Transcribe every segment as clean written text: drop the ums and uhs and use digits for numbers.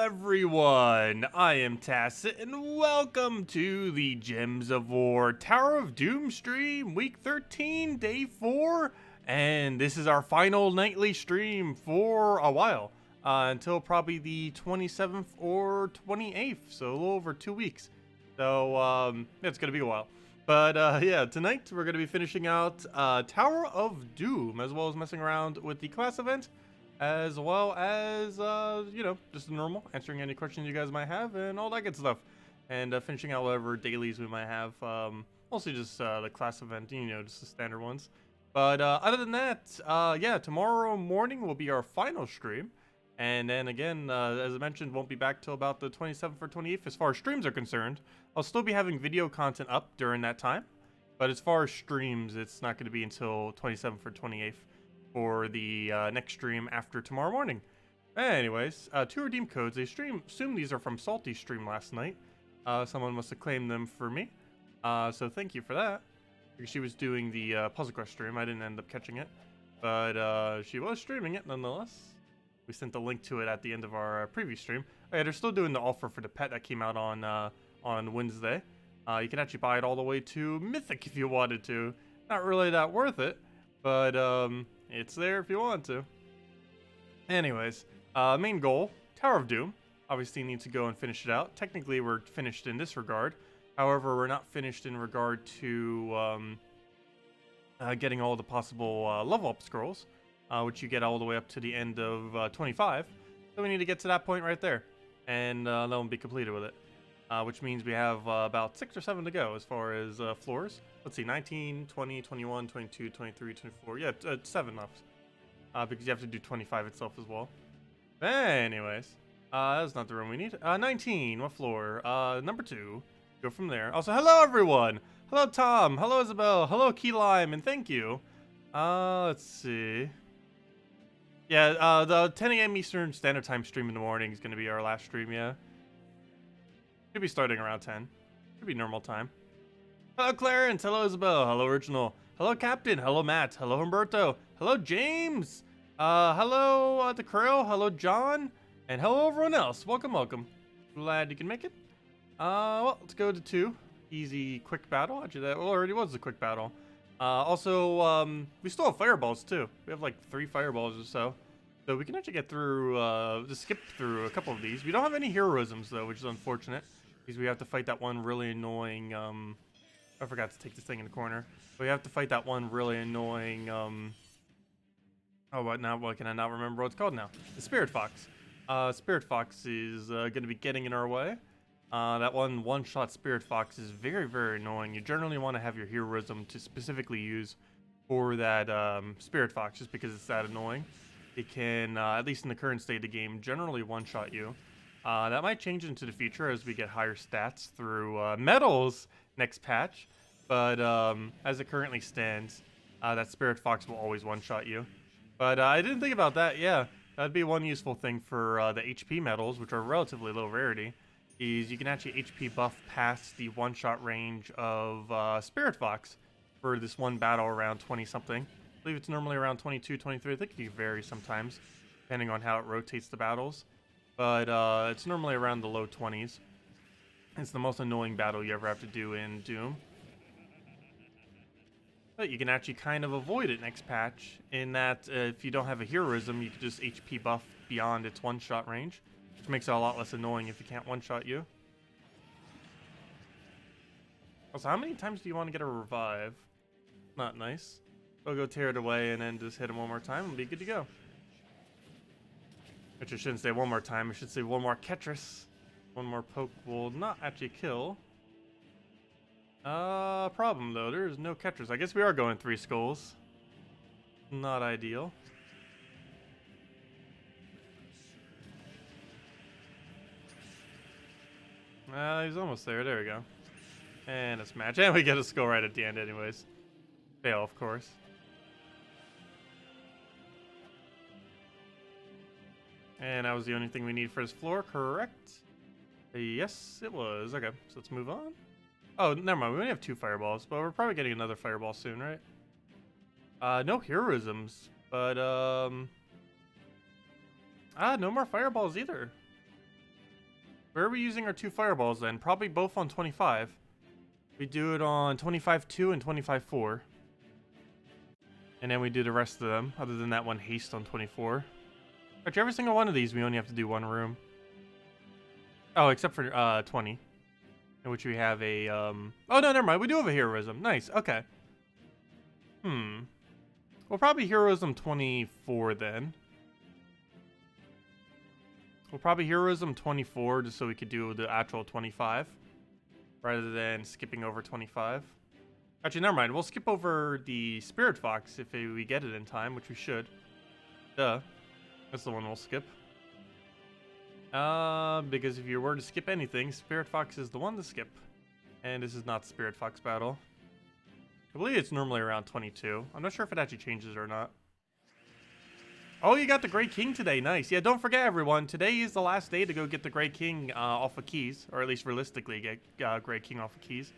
everyone, I am Tacet, and welcome to the Gems of War Tower of Doom stream, week 13, day 4, and this is our final nightly stream for a while, until probably the 27th or 28th, so a little over 2 weeks, so it's gonna be a while. But yeah, tonight we're gonna be finishing out Tower of Doom, as well as messing around with the class event, as well as, you know, just normal, answering any questions you guys might have, and all that good stuff. And finishing out whatever dailies we might have, mostly just the class event, you know, just the standard ones. But other than that, yeah, tomorrow morning will be our final stream. And then again, as I mentioned, won't be back till about the 27th or 28th as far as streams are concerned. I'll still be having video content up during that time. But as far as streams, it's not going to be until 27th or 28th. For the next stream after tomorrow morning. Anyways, 2 redeem codes. I assume these are from Salty's stream last night. Someone must have claimed them for me. So thank you for that. Because she was doing the Puzzle Quest stream. I didn't end up catching it. But she was streaming it nonetheless. We sent the link to it at the end of our previous stream. Oh, yeah, they're still doing the offer for the pet that came out on Wednesday. You can actually buy it all the way to Mythic if you wanted to. Not really that worth it. But it's there if you want to. Anyways, main goal, Tower of Doom. Obviously need to go and finish it out. Technically, we're finished in this regard. However, we're not finished in regard to getting all the possible level up scrolls, which you get all the way up to the end of 25. So we need to get to that point right there. And then we'll be completed with it. Which means we have about 6 or 7 to go as far as floors. Let's see, 19, 20, 21, 22, 23, 24. Yeah, 7 left. Because you have to do 25 itself as well. Anyways, that's not the room we need. 19, what floor? Number 2. Go from there. Also, hello everyone! Hello Tom, hello Isabel, hello Key Lime, and thank you. Let's see. Yeah, the 10 a.m. Eastern Standard Time stream in the morning is going to be our last stream, yeah. Should be starting around 10. Should be normal time. Hello Clarence, hello Isabel, hello Original, hello Captain, hello Matt, hello Humberto, hello James, hello the Krill, hello John, and hello everyone else. Welcome, welcome. Glad you can make it. Well, let's go to 2. Easy, quick battle. Actually, that already was a quick battle. Also, we still have fireballs too. We have like 3 fireballs or so. So we can actually get through, just skip through a couple of these. We don't have any heroisms though, which is unfortunate. Because we have to fight that one really annoying, I forgot to take this thing in the corner. We have to fight that one really annoying, oh, what now? What can I not remember what it's called now? The Spirit Fox. Spirit Fox is going to be getting in our way. That one-shot Spirit Fox is very, very annoying. You generally want to have your heroism to specifically use for that Spirit Fox, just because it's that annoying. It can, at least in the current state of the game, generally one-shot you. That might change into the future as we get higher stats through medals next patch. But as it currently stands, that Spirit Fox will always one-shot you. But I didn't think about that. Yeah, that'd be one useful thing for the HP medals, which are relatively low rarity, is you can actually HP buff past the one-shot range of Spirit Fox for this one battle around 20-something. I believe it's normally around 22, 23. I think it can vary sometimes, depending on how it rotates the battles. But it's normally around the low 20s. It's the most annoying battle you ever have to do in Doom. But you can actually kind of avoid it next patch, in that if you don't have a heroism, you can just HP buff beyond its one-shot range, which makes it a lot less annoying if it can't one-shot you. Also, how many times do you want to get a revive? Not nice. We'll go tear it away and then just hit him one more time and be good to go. Which I shouldn't say one more time, I should say one more Ketris. One more poke will not actually kill. Problem though, there's no Ketris. I guess we are going 3 skulls. Not ideal. He's almost there, there we go. And a smash, and we get a skull right at the end anyways. Fail, of course. And that was the only thing we need for this floor, correct? Yes, it was. Okay, so let's move on. Oh, never mind. We only have 2 fireballs, but we're probably getting another fireball soon, right? No heroisms, but no more fireballs either. Where are we using our 2 fireballs then? Probably both on 25. We do it on 25-2 and 25-4. And then we do the rest of them, other than that one haste on 24. Actually, every single one of these, we only have to do 1 room. Oh, except for 20. In which we have a, Oh, no, never mind. We do have a heroism. Nice. Okay. We'll probably heroism 24 then. We'll probably heroism 24 just so we could do the actual 25. Rather than skipping over 25. Actually, never mind. We'll skip over the Spirit Fox if we get it in time, which we should. Duh. That's the one we'll skip. Because if you were to skip anything, Spirit Fox is the one to skip. And this is not Spirit Fox battle. I believe it's normally around 22. I'm not sure if it actually changes or not. Oh, you got the Great King today. Nice. Yeah, don't forget, everyone. Today is the last day to go get the Great King off of keys. Or at least realistically get Great King off of keys.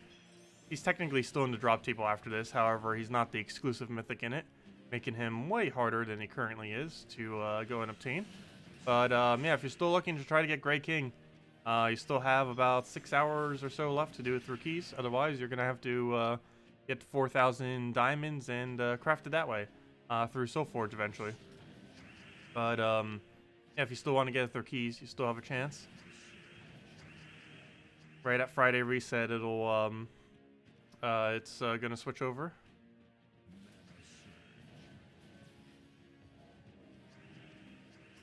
He's technically still in the drop table after this. However, he's not the exclusive mythic in it. Making him way harder than he currently is to go and obtain. But, yeah, if you're still looking to try to get Great King, you still have about 6 hours or so left to do it through keys. Otherwise, you're going to have to get 4,000 diamonds and craft it that way through Soulforge eventually. But, yeah, if you still want to get it through keys, you still have a chance. Right at Friday reset, it'll, it's going to switch over.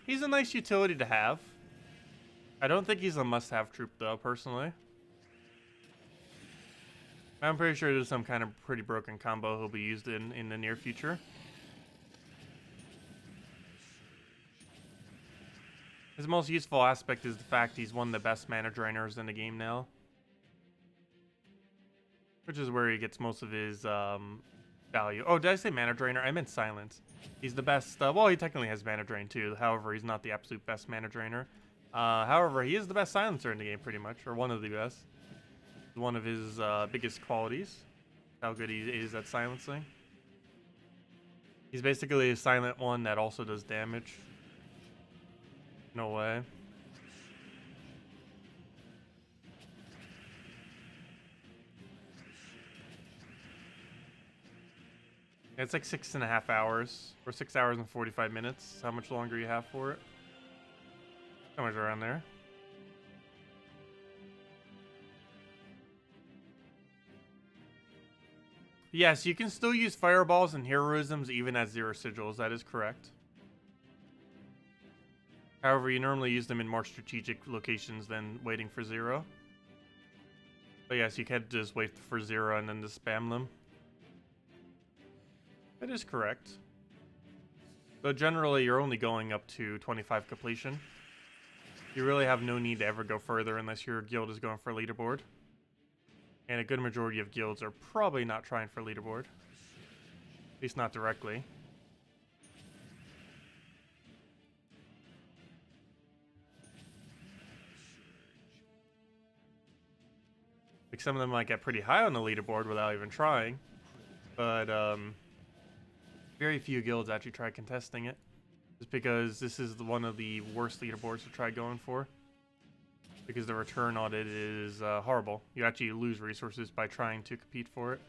He's a nice utility to have. I don't think he's a must-have troop, though, personally. I'm pretty sure there's some kind of pretty broken combo he'll be used in the near future. His most useful aspect is the fact he's one of the best mana drainers in the game now. Which is where he gets most of his value. Oh, did I say mana drainer? I meant silence. He's the best. Well, he technically has mana drain too. However, he's not the absolute best mana drainer. However, he is the best silencer in the game, pretty much, or one of the best. One of his biggest qualities. How good he is at silencing. He's basically a silent one that also does damage. No way. It's like 6.5 hours, or 6 hours and 45 minutes. How much longer you have for it? Somewhere around there. Yes, you can still use fireballs and heroisms even at 0 sigils. That is correct. However, you normally use them in more strategic locations than waiting for 0. But yes, you can't just wait for 0 and then just spam them. That is correct. But generally, you're only going up to 25 completion. You really have no need to ever go further unless your guild is going for a leaderboard. And a good majority of guilds are probably not trying for leaderboard. At least not directly. Like some of them might get pretty high on the leaderboard without even trying. But, very few guilds actually try contesting it. Just because this is one of the worst leaderboards to try going for. Because the return on it is horrible. You actually lose resources by trying to compete for it.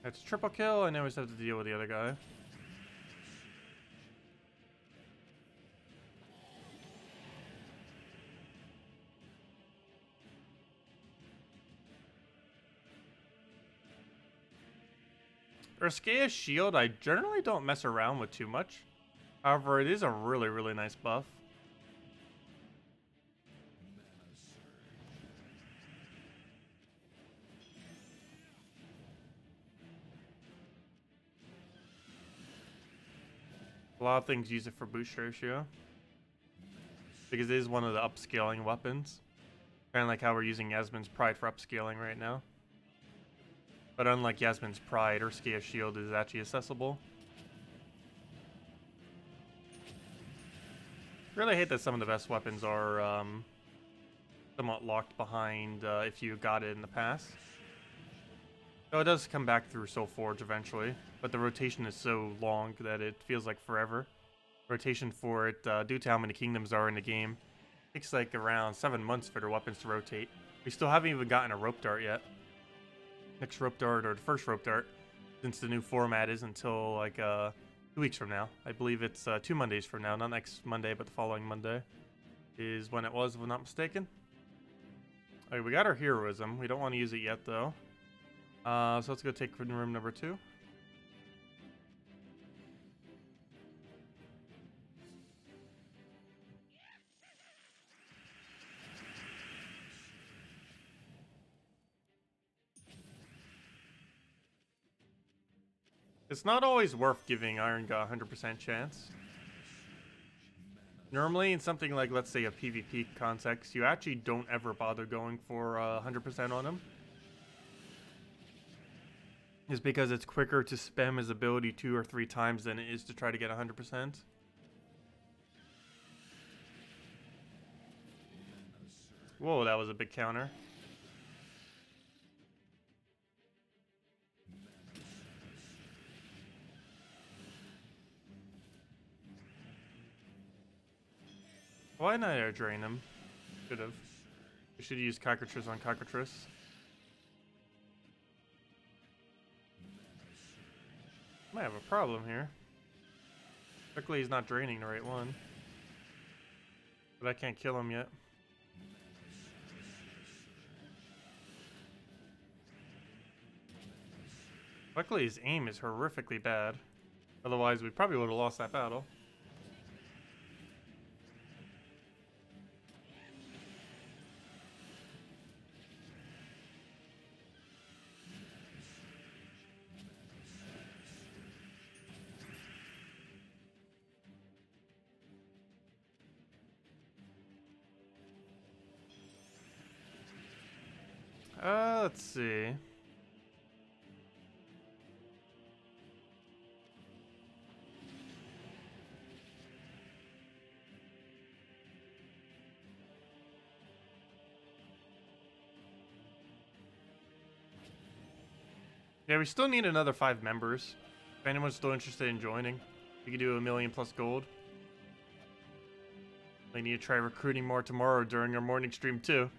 That's triple kill, and now we just have to deal with the other guy. Urskaea's shield, I generally don't mess around with too much. However, it is a really, really nice buff. A lot of things use it for boost ratio. Because it is one of the upscaling weapons. Kind of like how we're using Yasmin's Pride for upscaling right now. But unlike Yasmin's Pride, Urskaea's shield is actually accessible. Really hate that some of the best weapons are somewhat locked behind if you got it in the past. So it does come back through Soul Forge eventually, but the rotation is so long that it feels like forever. Rotation for it, due to how many kingdoms are in the game, takes like around 7 months for their weapons to rotate. We still haven't even gotten a rope dart yet. Next rope dart, or the first rope dart, since the new format is until like 2 weeks from now. I believe it's 2 Mondays from now, not next Monday, but the following Monday is when it was, if I'm not mistaken. Alright, we got our heroism. We don't want to use it yet though. So let's go take room number 2. It's not always worth giving Iron God 100% chance. Normally in something like, let's say, a PvP context, you actually don't ever bother going for 100% on him. Is because it's quicker to spam his ability 2 or 3 times than it is to try to get 100%. Whoa, that was a big counter. Why didn't I air drain him? Should've. We should use cockatrice on cockatrice. Might have a problem here. Luckily he's not draining the right one. But I can't kill him yet. Luckily his aim is horrifically bad. Otherwise we probably would have lost that battle. Let's see. Yeah, we still need another 5 members. If anyone's still interested in joining, we could do 1 million plus gold. We need to try recruiting more tomorrow during our morning stream too.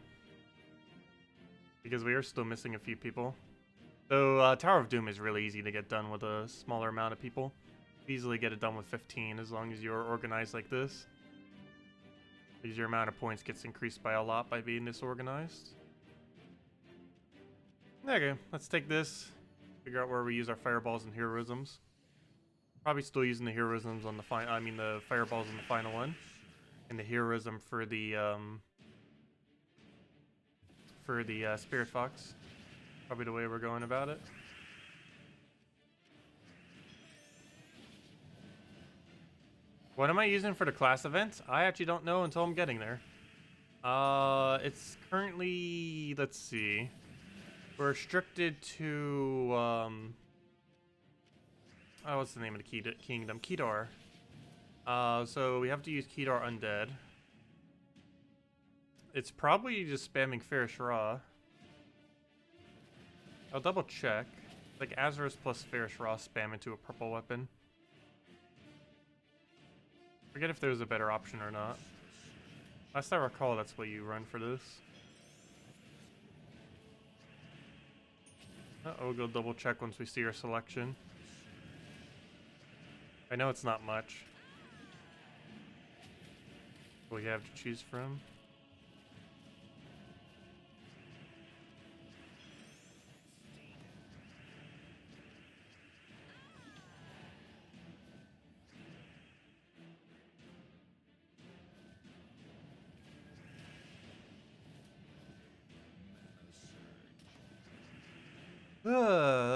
Because we are still missing a few people. So Tower of Doom is really easy to get done with a smaller amount of people. Easily get it done with 15 as long as you're organized like this. Because your amount of points gets increased by a lot by being disorganized. Okay, let's take this. Figure out where we use our fireballs and heroisms. Probably still using the heroisms on the the fireballs on the final one. And the heroism for the Spirit Fox. Probably the way we're going about it. What am I using for the class event? I actually don't know until I'm getting there. It's currently, let's see. We're restricted to, what's the name of the kingdom? Kedar. So we have to use Kedar Undead. It's probably just spamming Ferris Raw. I'll double check. Like Azarus plus Ferris Raw spam into a purple weapon. Forget if there's a better option or not. Last I recall, that's what you run for this. We'll go double check once we see our selection. I know it's not much. What we have to choose from.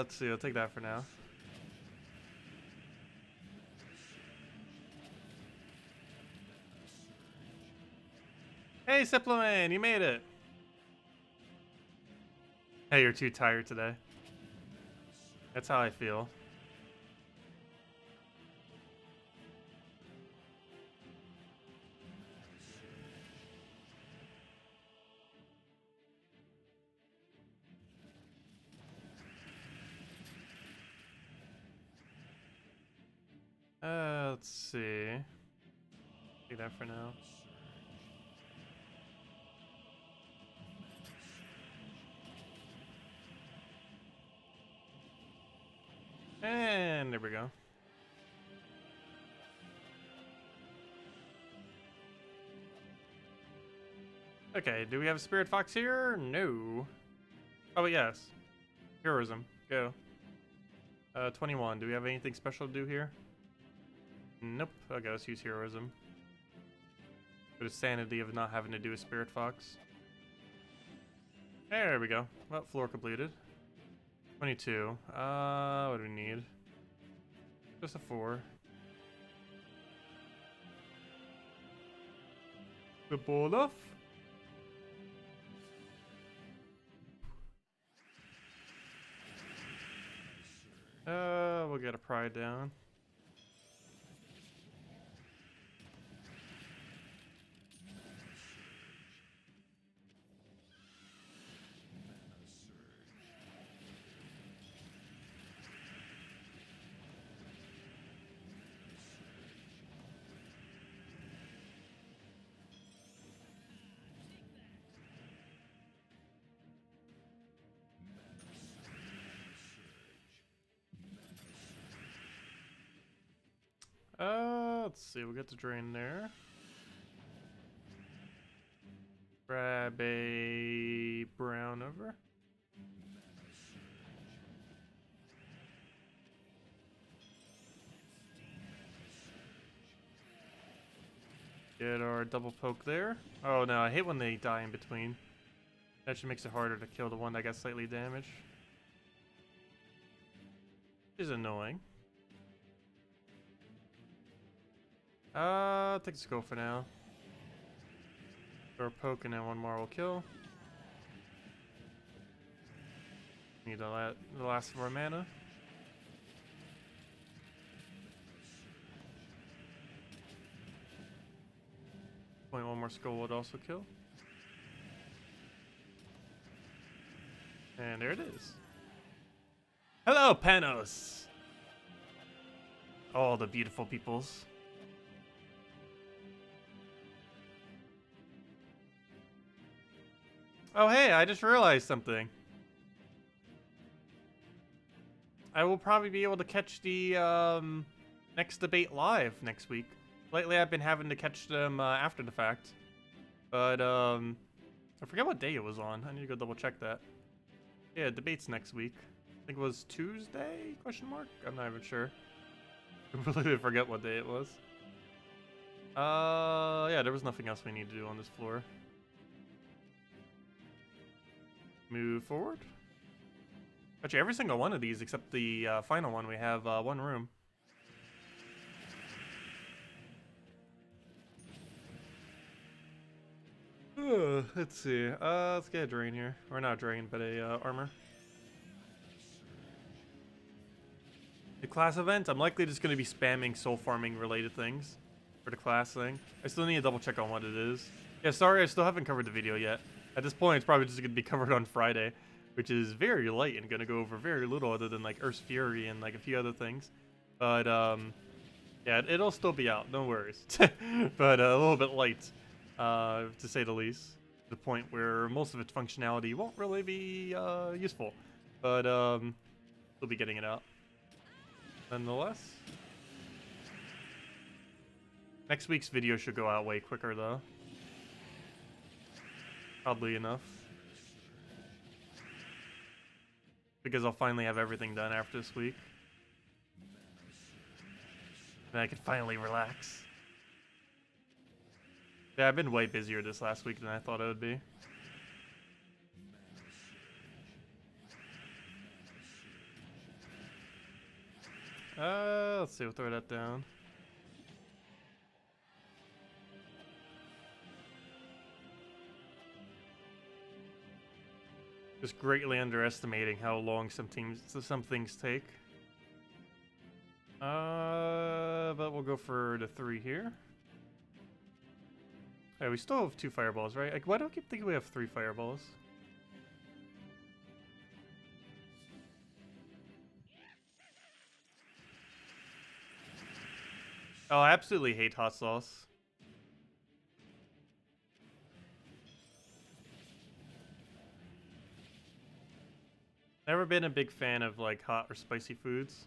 Let's see, I'll take that for now. Hey, Supplement, you made it! Hey, you're too tired today. That's how I feel. Let's see. Take that for now. And there we go. Okay, do we have a Spirit Fox here? No. Oh, yes. Heroism. Go. 21. Do we have anything special to do here? Nope. Okay, let's use Heroism. For the sanity of not having to do a Spirit Fox. There we go. Well, floor completed. 22. What do we need? Just a 4. The ball off. We'll get a pride down. Let's see, we'll get the drain there. Grab a brown over. Get our double poke there. Oh no, I hate when they die in between. That just makes it harder to kill the one that got slightly damaged. Which is annoying. Take the skull for now. Or poke and then one more will kill. Need the last of our mana. Point one more skull would also kill. And there it is. Hello, Panos! All the beautiful peoples. Oh hey, I just realized something. I will probably be able to catch the next debate live next week. Lately I've been having to catch them after the fact. But I forget what day it was on. I need to go double check that. Yeah, debate's next week. I think it was Tuesday, question mark? I'm not even sure. I completely forget what day it was. Yeah, there was nothing else we need to do on this floor. Move forward. Actually, every single one of these except the final one, we have one room. Let's see. Let's get a drain here. Or not a drain, but a armor. The class event, I'm likely just going to be spamming soul farming related things for the class thing. I still need to double check on what it is. Yeah, sorry, I still haven't covered the video yet. At this point, it's probably just going to be covered on Friday, which is very light and going to go over very little other than like Earth's Fury and like a few other things. But yeah, it'll still be out, no worries. But a little bit light, to say the least. To the point where most of its functionality won't really be useful. But we'll be getting it out. Nonetheless. Next week's video should go out way quicker though. Probably enough. Because I'll finally have everything done after this week. And I can finally relax. Yeah, I've been way busier this last week than I thought I would be. Let's see, we'll throw that down. Just greatly underestimating how long some things take. But we'll go for the 3 here. Hey, we still have 2 fireballs, right? Like, why do I keep thinking we have 3 fireballs? Oh, I absolutely hate hot sauce. Never been a big fan of like hot or spicy foods.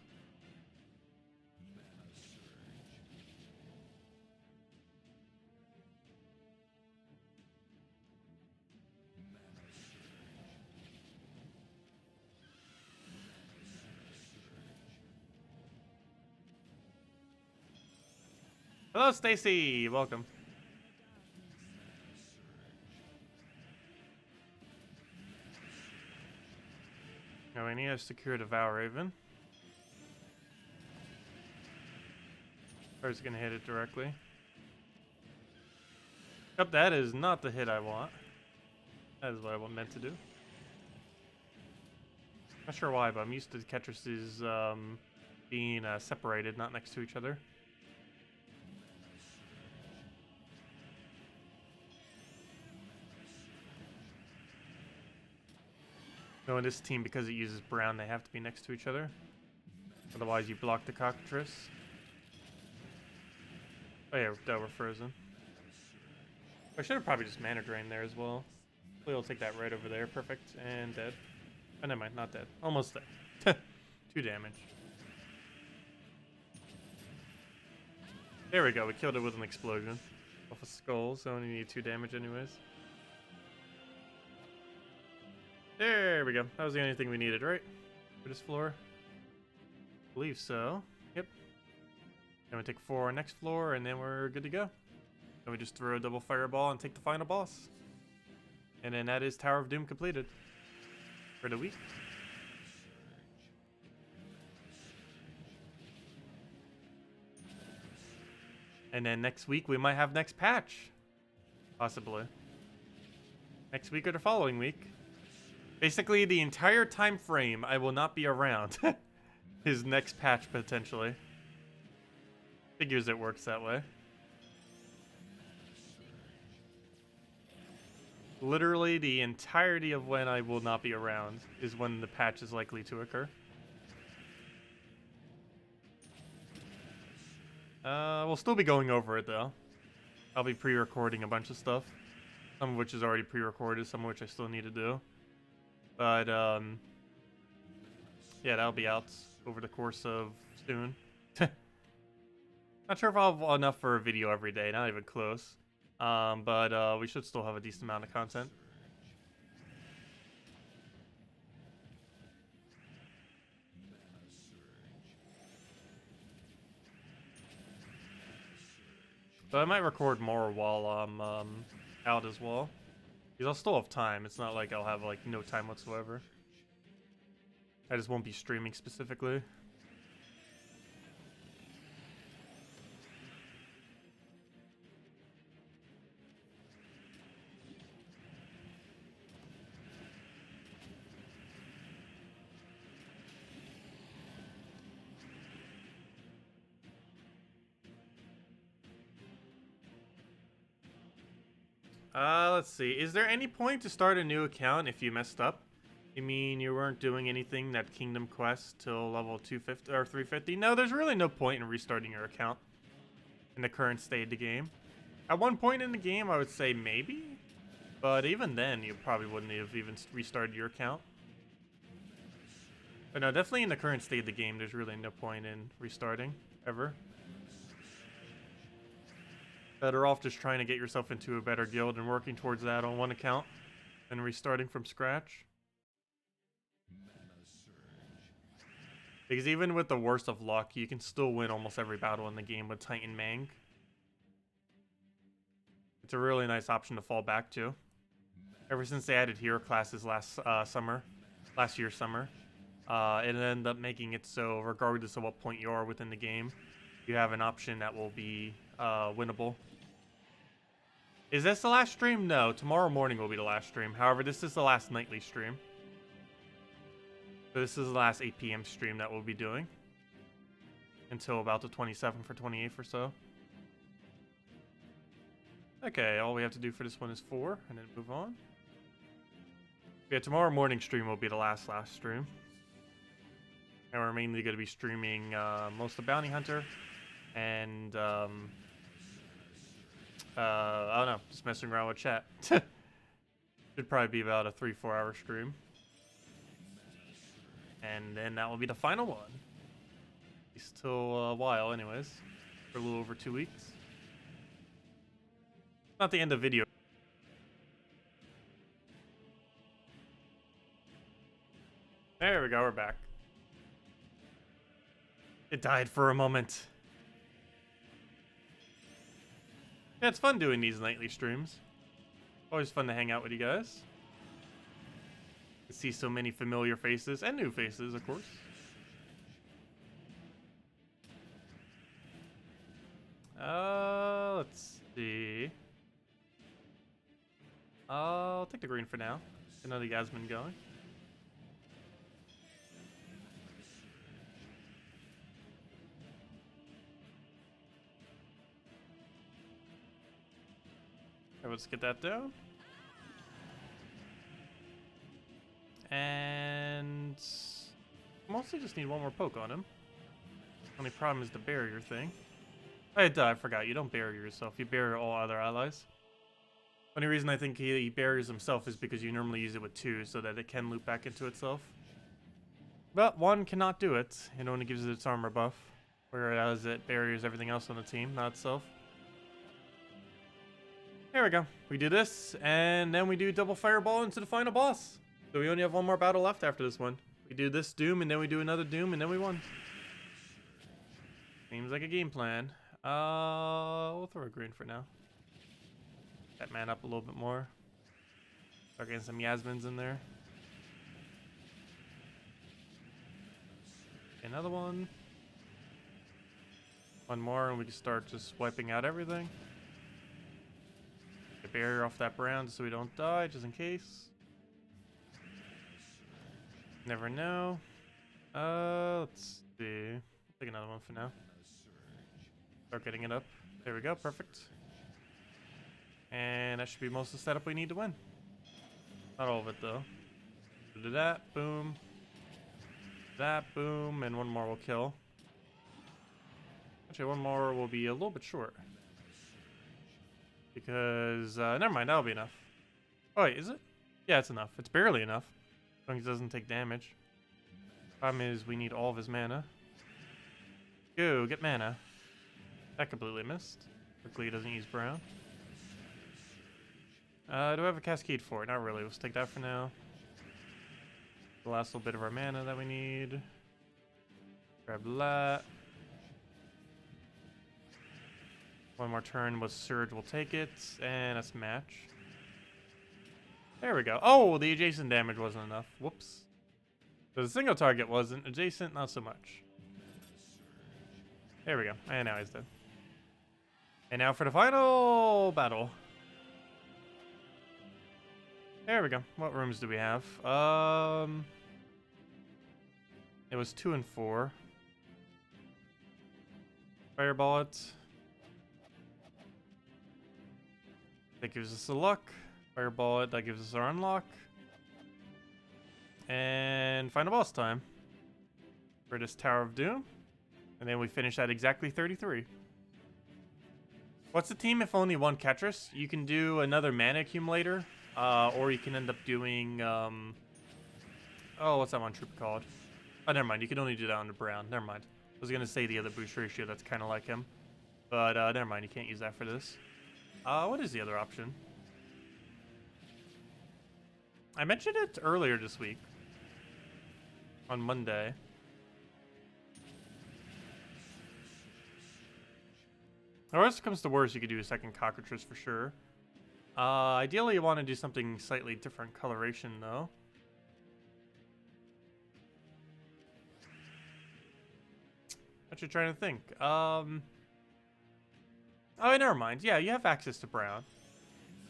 Hello, Stacy. Welcome. Now we need to secure Devour Raven. Or is gonna hit it directly? Yep, that is not the hit I want. That is what I meant to do. Not sure why, but I'm used to Ketris's being separated, not next to each other. No, in this team, because it uses brown, they have to be next to each other. Otherwise, you block the cockatrice. Oh yeah, we're frozen. I should have probably just mana drained there as well. We'll take that right over there. Perfect. And dead. Oh, never mind. Not dead. Almost dead. 2 damage. There we go. We killed it with an explosion. Off a skull, so only need 2 damage anyways. There we go. That was the only thing we needed, right? For this floor? I believe so. Yep. Then we take 4 on next floor, and then we're good to go. Then we just throw a double fireball and take the final boss. And then that is Tower of Doom completed. For the week. And then next week, we might have next patch. Possibly. Next week or the following week. Basically, the entire time frame I will not be around. His next patch, potentially. Figures it works that way. Literally, the entirety of when I will not be around is when the patch is likely to occur. We'll still be going over it, though. I'll be pre-recording a bunch of stuff. Some of which is already pre-recorded, some of which I still need to do. But, yeah, that'll be out over the course of soon. Not sure if I'll have enough for a video every day, not even close. But we should still have a decent amount of content. But I might record more while I'm out as well. Because I'll still have time. It's not like I'll have like no time whatsoever. I just won't be streaming specifically. Let's see. Is there any point to start a new account if you messed up? You mean you weren't doing anything that Kingdom Quest till level 250 or 350? No, there's really no point in restarting your account in the current state of the game. At one point in the game, I would say maybe, but even then, you probably wouldn't have even restarted your account. But no, definitely in the current state of the game, there's really no point in restarting ever. Better off just trying to get yourself into a better guild and working towards that on one account than restarting from scratch. Because even with the worst of luck, you can still win almost every battle in the game with Titan Mang. It's a really nice option to fall back to. Ever since they added hero classes last year's summer, it ended up making it so regardless of what point you are within the game, you have an option that will be winnable. Is this the last stream? No, tomorrow morning will be the last stream. However, this is the last nightly stream. So this is the last 8 PM stream that we'll be doing. Until about the 27th or 28th or so. Okay, all we have to do for this one is 4, and then move on. Yeah, tomorrow morning stream will be the last stream. And we're mainly going to be streaming most of Bounty Hunter And I don't know, just messing around with chat. Should probably be about a 3-4 hour stream. And then that will be the final one. Still a while anyways. For a little over 2 weeks. Not the end of video. There we go, we're back. It died for a moment. Yeah, it's fun doing these nightly streams. Always fun to hang out with you guys. To see so many familiar faces and new faces, of course. Let's see. I'll take the green for now. Another Yasmin going. Okay, let's get that down. And mostly just need one more poke on him. Only problem is the barrier thing. I forgot, you don't barrier yourself, you barrier all other allies. Only reason I think he barriers himself is because you normally use it with 2 so that it can loop back into itself. But 1 cannot do it. It only gives it its armor buff. Whereas it barriers everything else on the team, not itself. There we go. We do this, and then we do double fireball into the final boss. So we only have one more battle left after this one. We do this Doom, and then we do another Doom, and then we won. Seems like a game plan. We'll throw a green for now. That man up a little bit more. Start getting some Yasmins in there. Another one. One more, and we can start just wiping out everything. Get a barrier off that brown so we don't die, just in case. Never know. Let's see. Take another one for now. Start getting it up. There we go, perfect. And that should be most of the setup we need to win. Not all of it though. So do that, boom. That, boom, and one more will kill. Actually, one more will be a little bit short. Because, never mind, that'll be enough. Oh wait, is it? Yeah, it's enough. It's barely enough. As long as it doesn't take damage. Problem is, we need all of his mana. Go, get mana. That completely missed. Quickly, he doesn't use brown. Do I have a cascade for it? Not really. Let's take that for now. The last little bit of our mana that we need. Grab that. One more turn with Surge, we'll take it. And let's match. There we go. Oh, the adjacent damage wasn't enough. Whoops. So the single target wasn't. Adjacent, not so much. There we go. And now he's dead. And now for the final battle. There we go. What rooms do we have? It was 2 and 4. Fireball it. That gives us a luck. Fireball it. That gives us our unlock. And final boss time. For this Tower of Doom. And then we finish at exactly 33. What's the team if only one Ketris? You can do another mana accumulator. Or you can end up doing, oh, what's that one troop called? Oh, never mind. You can only do that on the brown. Never mind. I was going to say the other boost ratio that's kind of like him. But, never mind. You can't use that for this. What is the other option? I mentioned it earlier this week. On Monday. Or worst comes to worst, you could do a second cockatrice for sure. Ideally, you want to do something slightly different coloration, though. What you trying to think? Oh, never mind. Yeah, you have access to brown.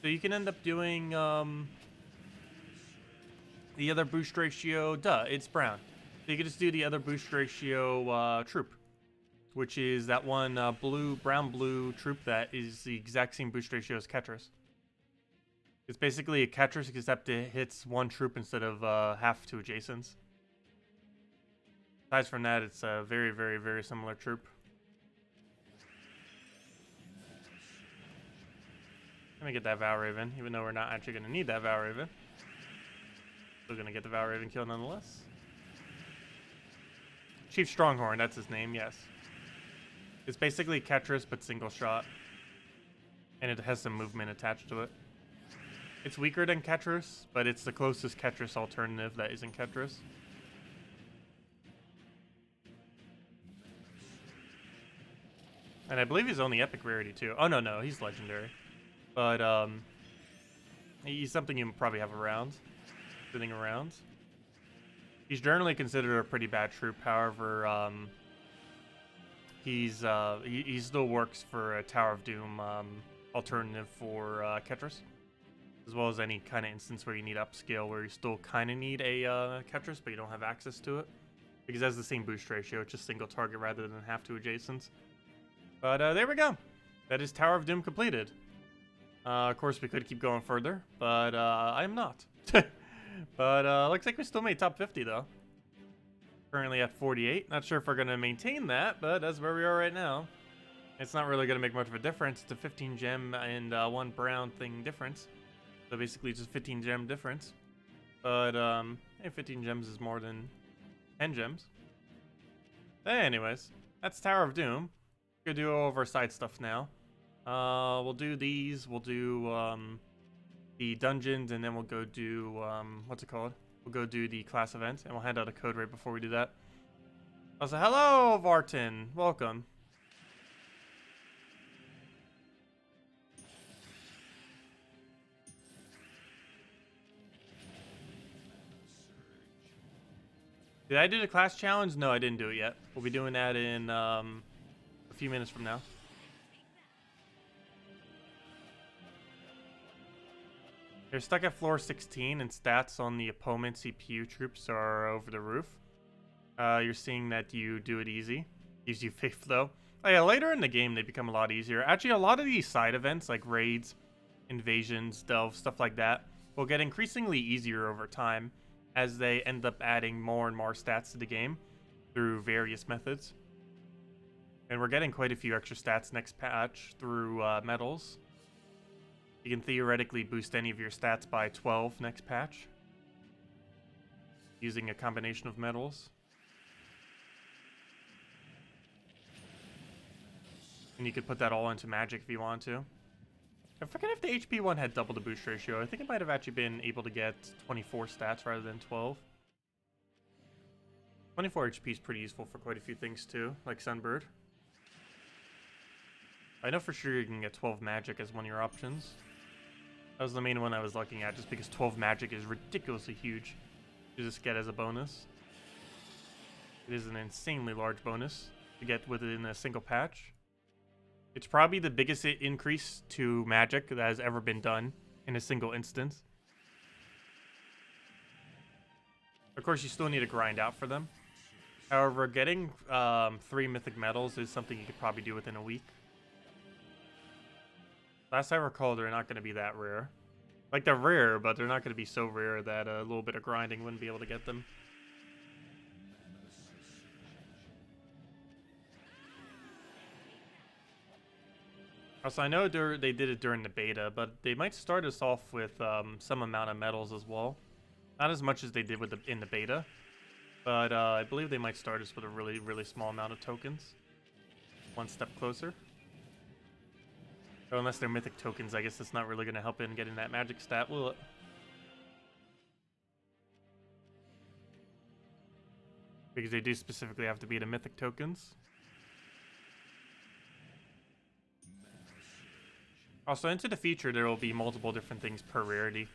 So you can end up doing, the other boost ratio. Duh, it's brown. So you can just do the other boost ratio, troop. Which is that one, brown-blue troop that is the exact same boost ratio as Ketris. It's basically a Ketris, except it hits one troop instead of half to adjacents. Aside from that, it's a very, very, very similar troop. Let me get that Valraven, even though we're not actually going to need that Valraven. Still going to get the Valraven kill nonetheless. Chief Stronghorn, that's his name, yes. It's basically Ketris, but single shot. And it has some movement attached to it. It's weaker than Ketris, but it's the closest Ketris alternative that isn't Ketris. And I believe he's only epic rarity too. Oh no, he's legendary. But he's something you probably have around. Sitting around. He's generally considered a pretty bad troop, however, he still works for a Tower of Doom alternative for Ketris. As well as any kind of instance where you need upscale, where you still kind of need a Ketris, but you don't have access to it. Because it has the same boost ratio, it's just single target rather than have to adjacents. But there we go. That is Tower of Doom completed. Of course, we could keep going further, but I am not. But looks like we still made top 50, though. Currently at 48. Not sure if we're going to maintain that, but that's where we are right now. It's not really going to make much of a difference. It's a 15 gem and 1 brown thing difference. So basically just 15 gem difference. But hey, 15 gems is more than 10 gems. Anyways, that's Tower of Doom. We're going to do all of our side stuff now. We'll do these. We'll do the dungeons, and then we'll go do what's it called? We'll go do the class event, and we'll hand out a code right before we do that. Also, hello, Vartan. Welcome. Did I do the class challenge? No, I didn't do it yet. We'll be doing that in a few minutes from now. They're stuck at floor 16, and stats on the opponent CPU troops are over the roof. You're seeing that you do it easy. Gives you faith, though. Oh yeah, later in the game, they become a lot easier. Actually, a lot of these side events, like raids, invasions, delves, stuff like that, will get increasingly easier over time as they end up adding more and more stats to the game through various methods. And we're getting quite a few extra stats next patch through medals. You can theoretically boost any of your stats by 12 next patch using a combination of medals. And you could put that all into magic if you want to. I forget if the HP one had double the boost ratio. I think it might have actually been able to get 24 stats rather than 12. 24 HP is pretty useful for quite a few things too, like Sunbird. I know for sure you can get 12 magic as one of your options. That was the main one I was looking at, just because 12 magic is ridiculously huge to just get as a bonus. It is an insanely large bonus to get within a single patch. It's probably the biggest increase to magic that has ever been done in a single instance. Of course, you still need to grind out for them. However, getting 3 mythic medals is something you could probably do within a week. Last I recall, they're not going to be that rare. Like, they're rare, but they're not going to be so rare that a little bit of grinding wouldn't be able to get them. Also, I know they did it during the beta, but they might start us off with some amount of medals as well. Not as much as they did with in the beta, but I believe they might start us with a really, really small amount of tokens. One step closer. So unless they're mythic tokens, I guess that's not really going to help in getting that magic stat, will it? Because they do specifically have to be the mythic tokens. Also, into the future, there will be multiple different things per rarity.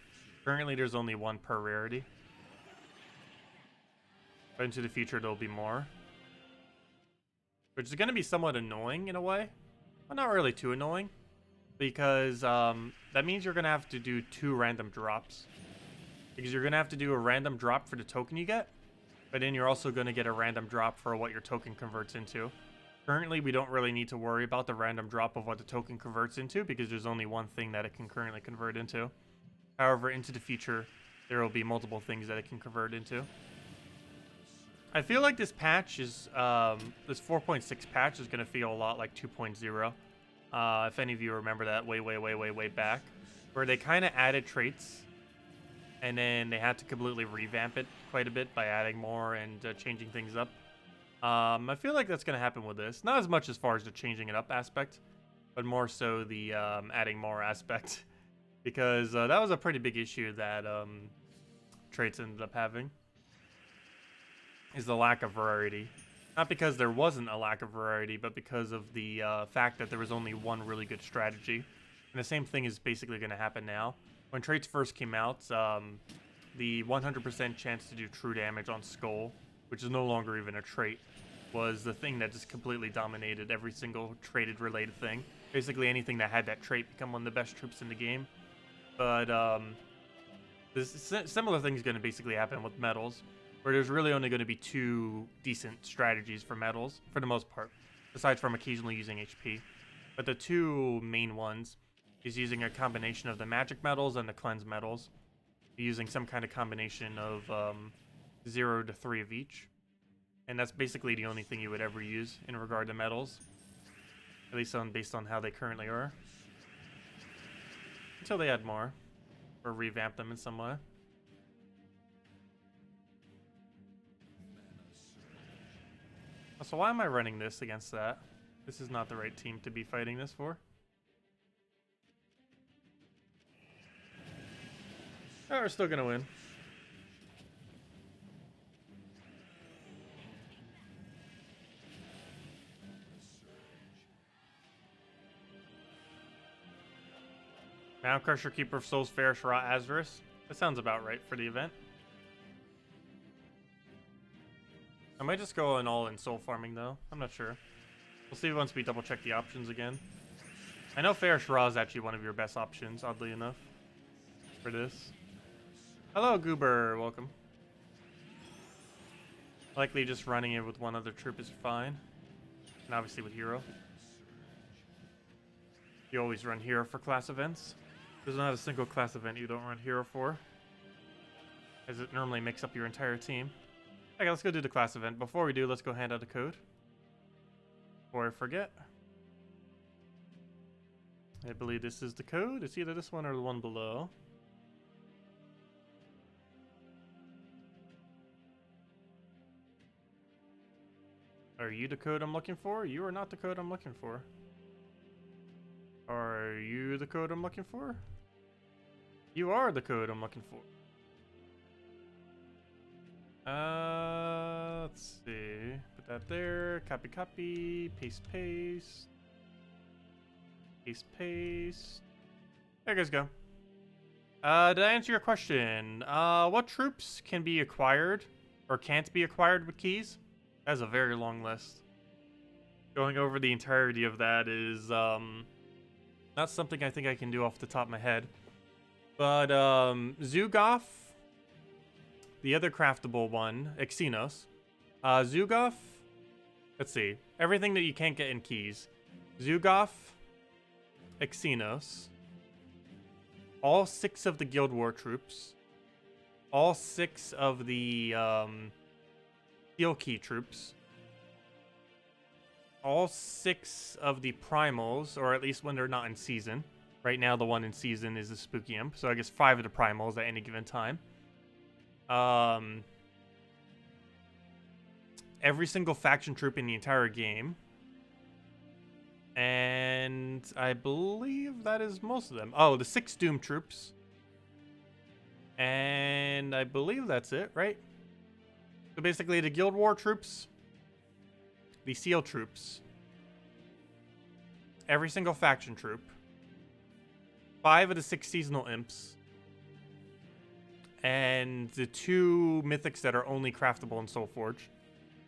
Currently, there's only 1 per rarity. But into the future, there'll be more. Which is going to be somewhat annoying in a way. Well, not really too annoying. Because that means you're going to have to do 2 random drops. Because you're going to have to do a random drop for the token you get. But then you're also going to get a random drop for what your token converts into. Currently, we don't really need to worry about the random drop of what the token converts into because there's only one thing that it can currently convert into. However, into the future, there will be multiple things that it can convert into. I feel like this patch is, this 4.6 patch is going to feel a lot like 2.0. If any of you remember that way back, where they kind of added traits, and then they had to completely revamp it quite a bit by adding more and changing things up. I feel like that's going to happen with this. Not as much as far as the changing it up aspect, but more so the adding more aspect. Because that was a pretty big issue that traits ended up having. Is the lack of variety. Not because there wasn't a lack of variety, but because of the fact that there was only one really good strategy. And the same thing is basically going to happen now. When traits first came out, the 100% chance to do true damage on Skull, which is no longer even a trait, was the thing that just completely dominated every single traded related thing. Basically anything that had that trait become one of the best troops in the game. But this similar thing is going to basically happen with medals, where there's really only going to be 2 decent strategies for medals, for the most part, aside from occasionally using HP. But the 2 main ones is using a combination of the magic medals and the cleanse medals, using some kind of combination of 0 to 3 of each. And that's basically the only thing you would ever use in regard to medals, at least based on how they currently are. Until they add more, or revamp them in some way. So why am I running this against that? This is not the right team to be fighting this for. Oh, we're still gonna win. Mound Crusher, Keeper of Souls, Fair, Shara, Azarus. That sounds about right for the event. I might just go all in soul farming though. I'm not sure. We'll see once we double check the options again. I know Fair Shara is actually one of your best options, oddly enough, for this. Hello, Goober. Welcome. Likely just running it with one other troop is fine. And obviously with Hero. You always run Hero for class events. There's not a single class event you don't run Hero for, as it normally makes up your entire team. Okay, let's go do the class event. Before we do, let's go hand out a code. Before I forget. I believe this is the code. It's either this one or the one below. Are you the code I'm looking for? You are not the code I'm looking for. Are you the code I'm looking for? You are the code I'm looking for. Let's see. Put that there. Copy, copy. Paste, paste. Paste, paste. There you guys go. Did I answer your question? What troops can be acquired or can't be acquired with keys? That's a very long list. Going over the entirety of that is, not something I think I can do off the top of my head. But, Zugoff, the other craftable one, Xenos. Zugoff, let's see. Everything that you can't get in keys. Zugoff, Xenos, all 6 of the Guild War troops, all 6 of the, Steel Key troops, all 6 of the primals, or at least when they're not in season. Right now, the one in season is the Spooky Imp, so I guess 5 of the primals at any given time. Every single faction troop in the entire game. And I believe that is most of them. Oh, the 6 Doom troops. And I believe that's it, right? So basically the Guild War troops, the Seal troops, every single faction troop, 5 of the 6 seasonal imps, and the 2 mythics that are only craftable in Soulforge.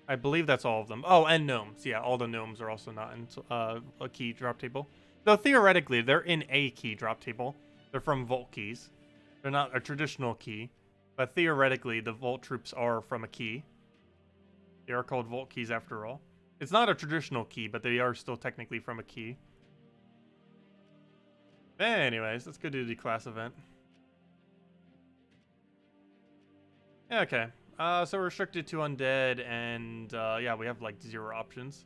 I believe that's all of them. Oh, and gnomes. Yeah, all the gnomes are also not in a key drop table. Though theoretically, they're in a key drop table. They're from Vault keys. They're not a traditional key. But theoretically, the Vault troops are from a key. They are called Vault keys after all. It's not a traditional key, but they are still technically from a key. Anyways, let's go do the class event. Yeah, okay. So we're restricted to undead, and yeah, we have like 0 options.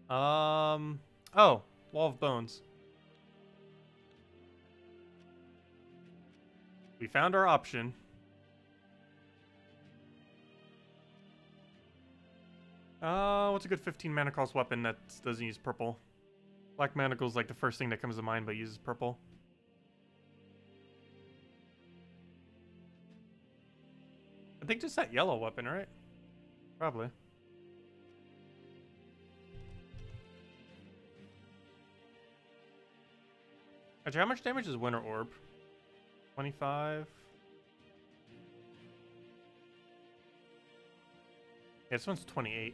Oh, Wall of Bones. We found our option. What's a good 15 mana cost weapon that doesn't use purple? Black Manacle's like the first thing that comes to mind, but uses purple. I think just that yellow weapon, right? Probably. Actually, how much damage is Winter Orb? 25. Yeah, this one's 28.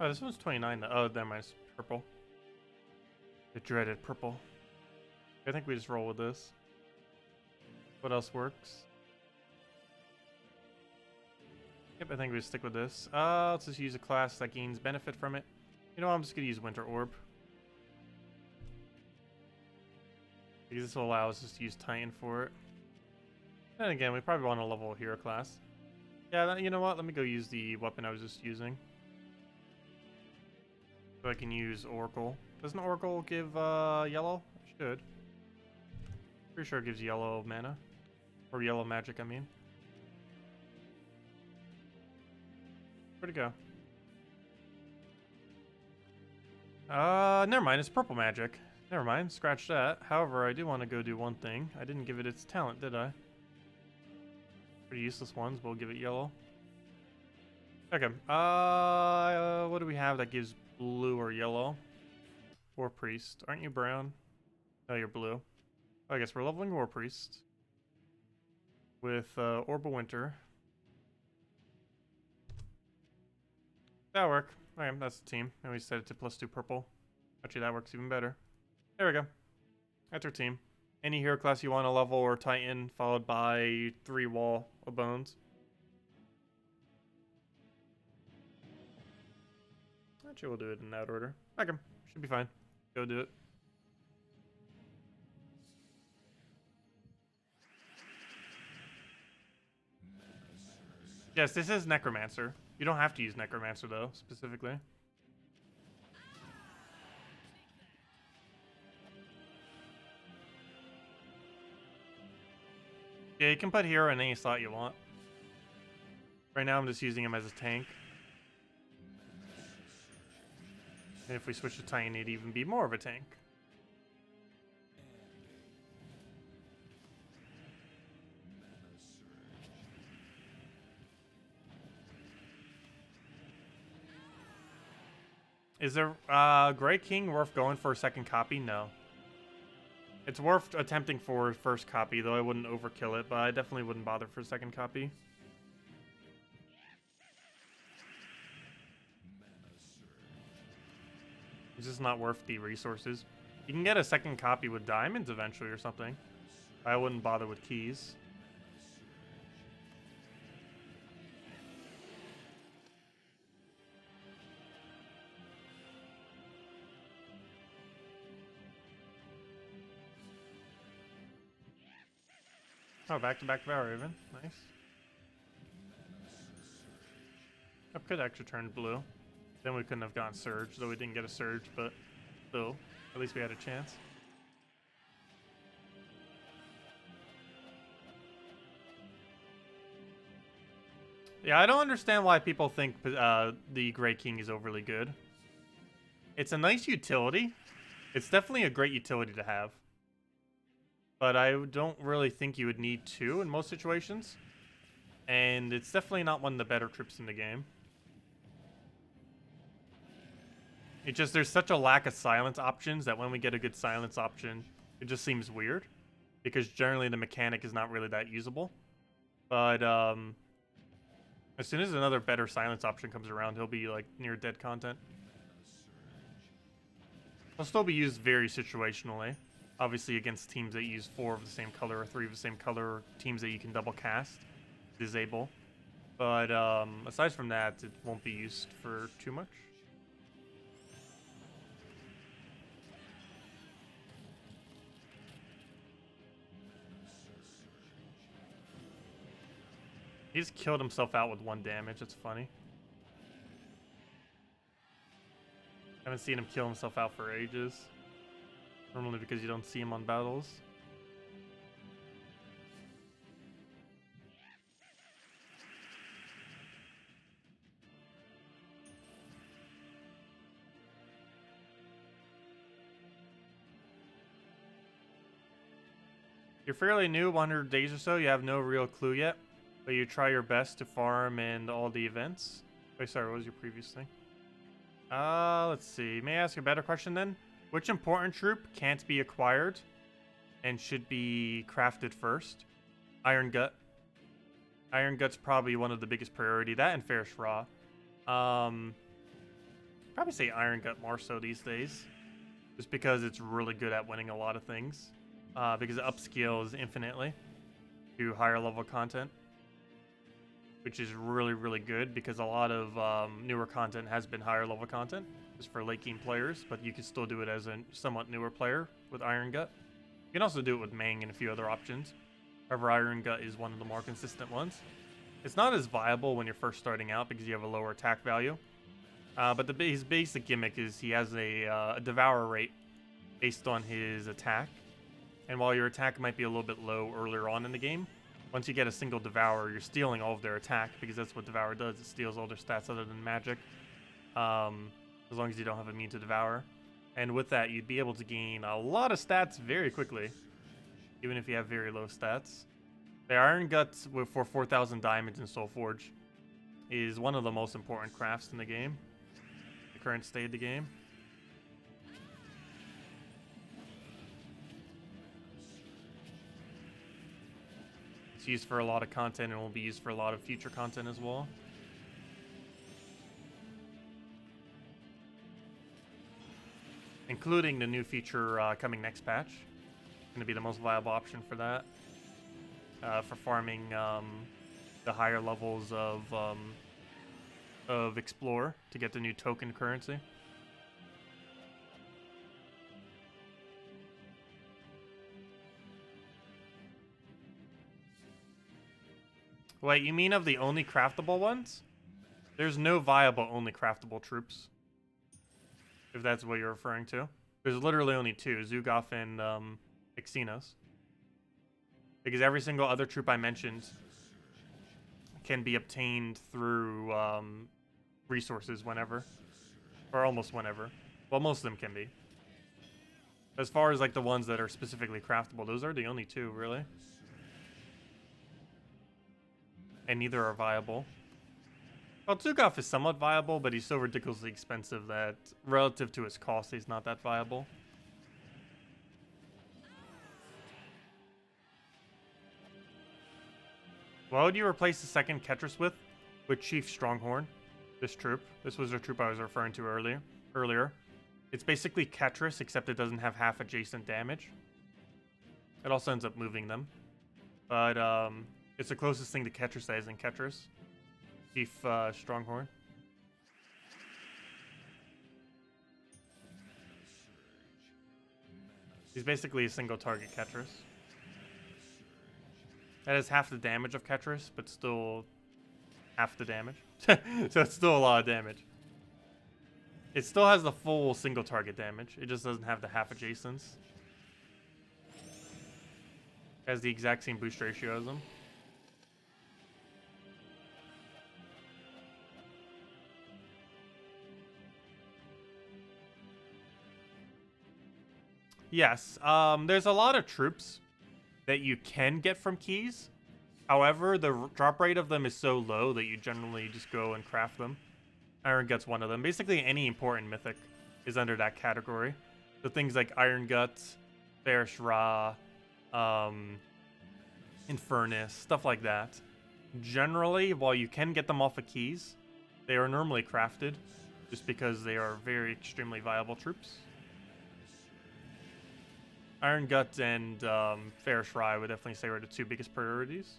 Oh, this one's 29. Oh, never mind. It's purple. The dreaded purple. I think we just roll with this. What else works? Yep, I think we just stick with this. Let's just use a class that gains benefit from it. You know what? I'm just going to use Winter Orb. Because this will allow us to use Titan for it. And again, we probably want to level hero class. Yeah, you know what? Let me go use the weapon I was just using. So I can use Oracle. Doesn't Oracle give yellow? It should. Pretty sure it gives yellow mana. Or yellow magic, I mean. Where'd it go? Never mind. It's purple magic. Never mind. Scratch that. However, I do want to go do one thing. I didn't give it its talent, did I? Pretty useless ones, but we'll give it yellow. Okay. What do we have that gives blue or yellow? War Priest. Aren't you brown? Oh, you're blue. I guess we're leveling War Priest. With Orb of Winter. That'll work. Okay, that's the team. And we set it to +2 purple. Actually, that works even better. There we go. That's our team. Any hero class you want to level or Titan, followed by 3 Wall of Bones. Actually, we'll do it in that order. Okay, should be fine. Go do it. Yes, this is Necromancer. You don't have to use Necromancer, though, specifically. Yeah, you can put hero in any slot you want. Right now, I'm just using him as a tank. And if we switch to Titan, it'd even be more of a tank. Is there Grey King worth going for a second copy? No. It's worth attempting for first copy, though I wouldn't overkill it, but I definitely wouldn't bother for a second copy. It's just not worth the resources. You can get a second copy with diamonds eventually or something. I wouldn't bother with keys. Oh, back-to-back Valor Raven. Nice. I could actually turn blue. Then we couldn't have gone Surge, though we didn't get a Surge, but still, at least we had a chance. Yeah, I don't understand why people think the Grey King is overly good. It's a nice utility. It's definitely a great utility to have. But I don't really think you would need 2 in most situations. And it's definitely not one of the better trips in the game. It just, there's such a lack of silence options that when we get a good silence option, it just seems weird. Because generally the mechanic is not really that usable. But as soon as another better silence option comes around, he'll be like near dead content. He'll still be used very situationally. Obviously against teams that use 4 of the same color or 3 of the same color, or teams that you can double cast, disable. But aside from that, it won't be used for too much. He just killed himself out with 1 damage. That's funny. Haven't seen him kill himself out for ages. Normally because you don't see him on battles. You're fairly new, 100 days or so. You have no real clue yet, but you try your best to farm and all the events. Wait, sorry, what was your previous thing? Let's see. May I ask a better question then? Which important troop can't be acquired and should be crafted first? Iron Gut. Iron Gut's probably one of the biggest priority. That and Ferrous Raw. Probably say Iron Gut more so these days, just because it's really good at winning a lot of things. Because it upscales infinitely to higher level content, which is really, really good because a lot of newer content has been higher level content just for late game players, but you can still do it as a somewhat newer player with Iron Gut. You can also do it with Mang and a few other options. However, Iron Gut is one of the more consistent ones. It's not as viable when you're first starting out because you have a lower attack value, but his basic gimmick is he has a devour rate based on his attack. And while your attack might be a little bit low earlier on in the game, once you get a single Devour, you're stealing all of their attack, because that's what Devour does. It steals all their stats other than magic, as long as you don't have immune to Devour. And with that, you'd be able to gain a lot of stats very quickly, even if you have very low stats. The Iron Guts for 4,000 diamonds in Soulforge is one of the most important crafts in the game, the current state of the game. It's used for a lot of content and will be used for a lot of future content as well. Including the new feature coming next patch. Going to be the most viable option for that. For farming the higher levels of Explore to get the new token currency. Wait, you mean of the only craftable ones? There's no viable only craftable troops. If that's what you're referring to. There's literally only two, Zugoff and Xenos. Because every single other troop I mentioned can be obtained through resources whenever. Or almost whenever. Well, most of them can be. As far as like the ones that are specifically craftable, those are the only two, really. And neither are viable. Well, Zugoff is somewhat viable, but he's so ridiculously expensive that relative to his cost, he's not that viable. What would you replace the second Ketris with? With Chief Stronghorn. This troop. This was the troop I was referring to earlier. It's basically Ketris, except it doesn't have half adjacent damage. It also ends up moving them. But, it's the closest thing to Ketris that is in Ketris. Chief Stronghorn. He's basically a single target Ketris. That has half the damage of Ketris, but still half the damage. So it's still a lot of damage. It still has the full single target damage. It just doesn't have the half adjacents. It has the exact same boost ratio as them. Yes, there's a lot of troops that you can get from keys. However, the drop rate of them is so low that you generally just go and craft them. Iron Gut's one of them. Basically, any important mythic is under that category. So things like Iron Guts, Ferrous Raw, Infernus, stuff like that. Generally, while you can get them off of keys, they are normally crafted just because they are very extremely viable troops. Iron Gut and Ferrous Raw, I would definitely say, are the two biggest priorities.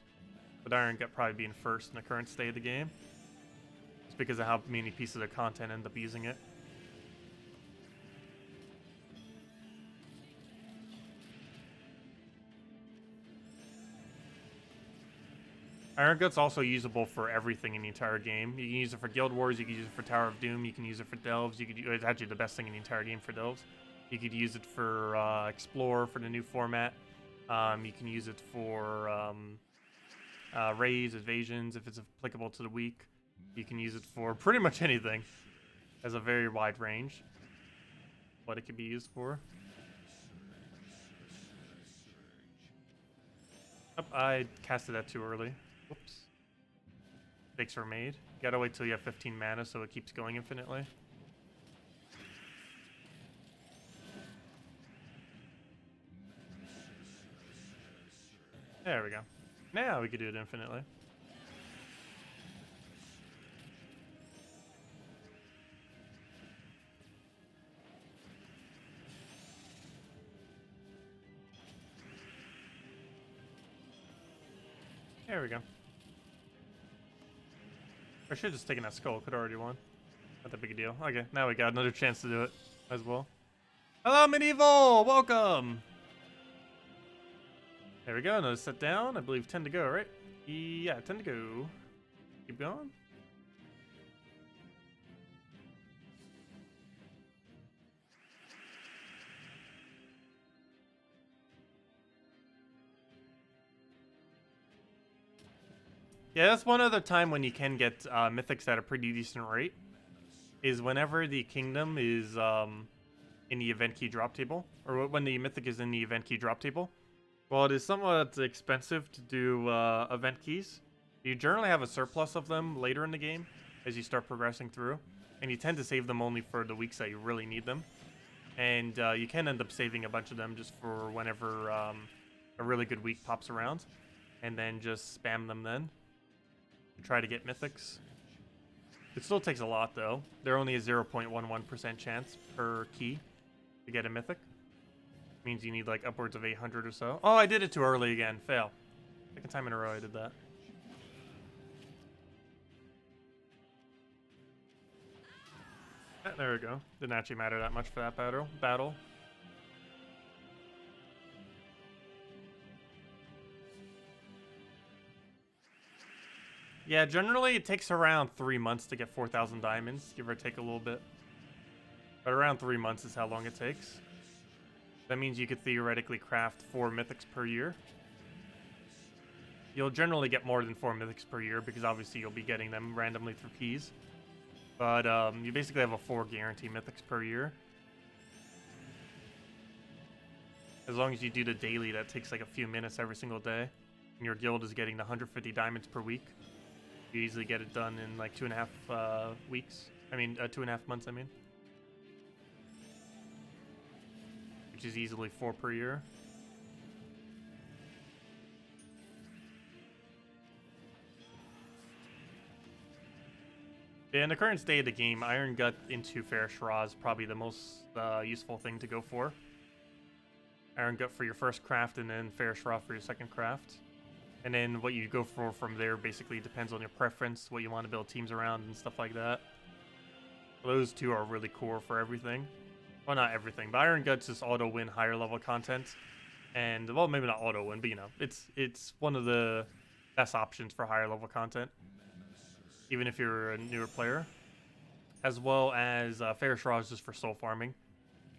With Iron Gut probably being first in the current state of the game. Just because of how many pieces of content end up using it. Iron Gut's also usable for everything in the entire game. You can use it for Guild Wars, you can use it for Tower of Doom, you can use it for Delves, it's actually the best thing in the entire game for Delves. You could use it for Explore for the new format. You can use it for raids, evasions, if it's applicable to the week. You can use it for pretty much anything. It has a very wide range what it can be used for. Oh, I casted that too early. Whoops. Mistakes were made. You gotta wait till you have 15 mana so it keeps going infinitely. There we go. Now we can do it infinitely. There we go. I should have just taken that skull. Could already won. Not that big a deal. Okay, now we got another chance to do it as well. Hello, Medieval! Welcome! There we go. Another set down. I believe 10 to go, right? Yeah, 10 to go. Keep going. Yeah, that's one other time when you can get mythics at a pretty decent rate. Is whenever the kingdom is in the event key drop table. Or when the mythic is in the event key drop table. Well, it is somewhat expensive to do event keys. You generally have a surplus of them later in the game as you start progressing through. And you tend to save them only for the weeks that you really need them. And you can end up saving a bunch of them just for whenever a really good week pops around. And then just spam them then. Try to get mythics. It still takes a lot though. They're only a 0.11% chance per key to get a mythic. Means you need like upwards of 800 or so. Oh, I did it too early again. Fail. Second time in a row I did that. There we go. Didn't actually matter that much for that battle. Yeah, generally it takes around 3 months to get 4,000 diamonds, give or take a little bit. But around 3 months is how long it takes. That means you could theoretically craft 4 mythics per year. You'll generally get more than 4 mythics per year because obviously you'll be getting them randomly through keys. But you basically have a 4 guarantee mythics per year. As long as you do the daily, that takes like a few minutes every single day. And your guild is getting 150 diamonds per week. You easily get it done in like 2.5 weeks. 2.5 months, I mean. Which is easily 4 per year. In the current state of the game, Iron Gut into Fairish Raw is probably the most useful thing to go for. Iron Gut for your first craft, and then Fairish Raw for your second craft. And then what you go for from there basically depends on your preference, what you want to build teams around and stuff like that. Those two are really core for everything. Well, not everything, but Iron Gut's just auto-win higher level content. And, well, maybe not auto-win, but you know, it's one of the best options for higher level content. Even if you're a newer player. As well as Fairish Raw is just for soul farming.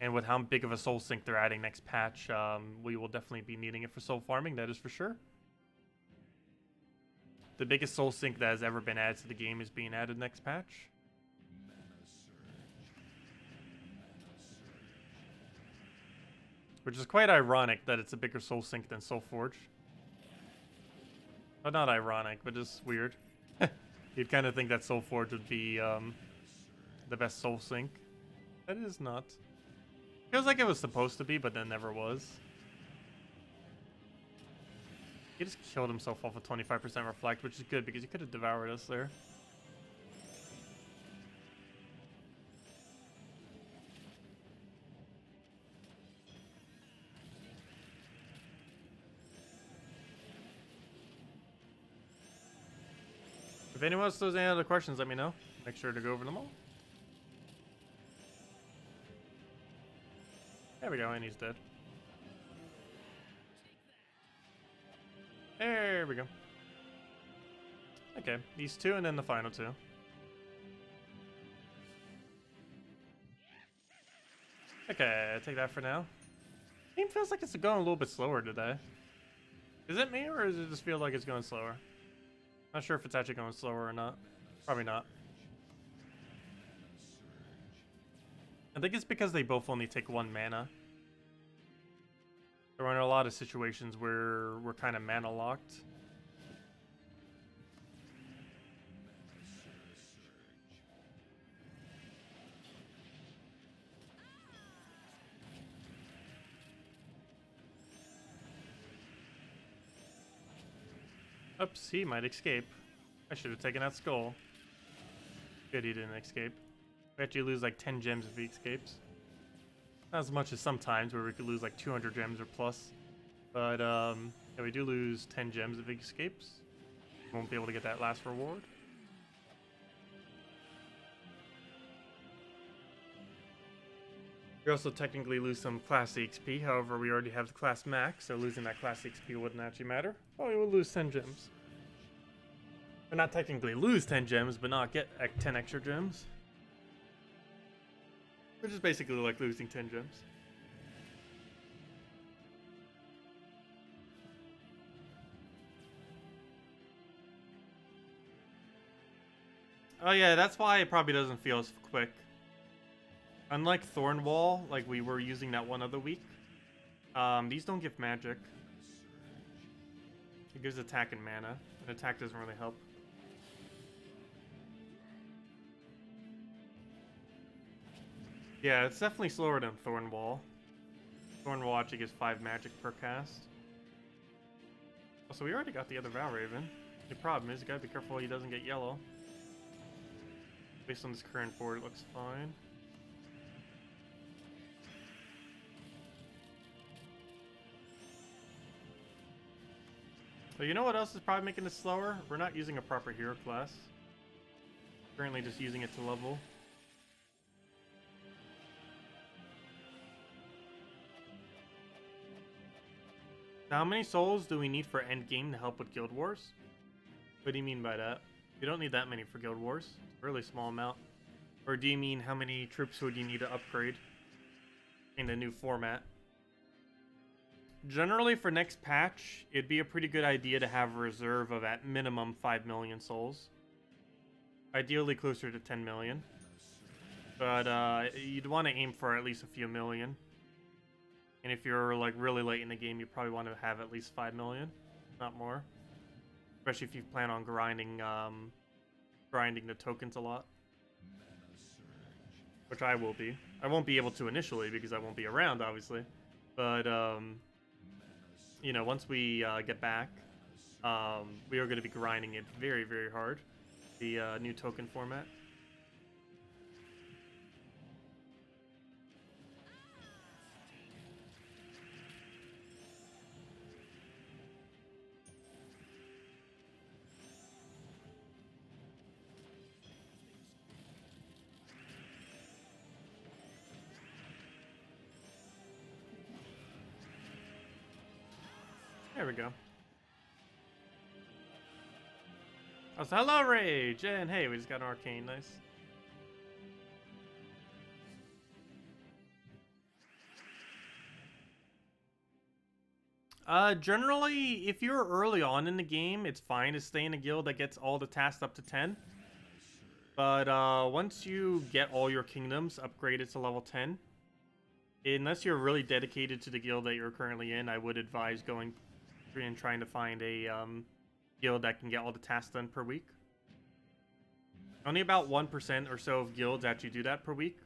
And with how big of a soul sink they're adding next patch, we will definitely be needing it for soul farming, that is for sure. The biggest soul sink that has ever been added to the game is being added next patch. Which is quite ironic that it's a bigger soul sink than Soulforge. Well, not ironic, but just weird. You'd kind of think that Soulforge would be the best soul sink. That is not. Feels like it was supposed to be, but then never was. He just killed himself off a 25% reflect, which is good because he could have devoured us there. If anyone else has any other questions, let me know. Make sure to go over them all. There we go, and he's dead. There we go. Okay, these two and then the final two. Okay, take that for now. Game feels like it's going a little bit slower today. Is it me, or does it just feel like it's going slower? Not sure if it's actually going slower or not. Probably not. I think it's because they both only take 1 mana. There are a lot of situations where we're kind of mana locked. Oops, he might escape. I should have taken that skull. Good, he didn't escape. We actually lose like 10 gems if he escapes. Not as much as sometimes where we could lose like 200 gems or plus. But yeah, we do lose 10 gems if he escapes. Won't be able to get that last reward. We also technically lose some class XP, however we already have the class max, so losing that class XP wouldn't actually matter. Oh, we will lose 10 gems. Or not technically lose 10 gems, but not get 10 extra gems. Which is basically like losing 10 gems. Oh yeah, that's why it probably doesn't feel as quick. Unlike Thornwall, like we were using that one other week, these don't give magic. It gives attack and mana, and attack doesn't really help. Yeah, it's definitely slower than Thornwall. Thornwall actually gives 5 magic per cast. Also, we already got the other Valraven. The problem is you gotta be careful he doesn't get yellow. Based on this current board, it looks fine. So you know what else is probably making this slower? We're not using a proper hero class. Currently just using it to level. Now, how many souls do we need for endgame to help with Guild Wars? What do you mean by that? You don't need that many for Guild Wars. It's a really small amount. Or do you mean how many troops would you need to upgrade in the new format? Generally, for next patch, it'd be a pretty good idea to have a reserve of at minimum 5 million souls. Ideally closer to 10 million. But you'd want to aim for at least a few million. And if you're like really late in the game, you probably want to have at least 5 million, not more. Especially if you plan on grinding the tokens a lot. Which I will be. I won't be able to initially because I won't be around, obviously. But, you know, once we get back, we are going to be grinding it very, very hard. The new token format. There we go. Oh, so hello, Rage! And hey, we just got an arcane, nice. Generally, if you're early on in the game, it's fine to stay in a guild that gets all the tasks up to 10. But once you get all your kingdoms upgraded to level 10, unless you're really dedicated to the guild that you're currently in, I would advise going and trying to find a guild that can get all the tasks done per week. Only about 1% or so of guilds actually do that per week.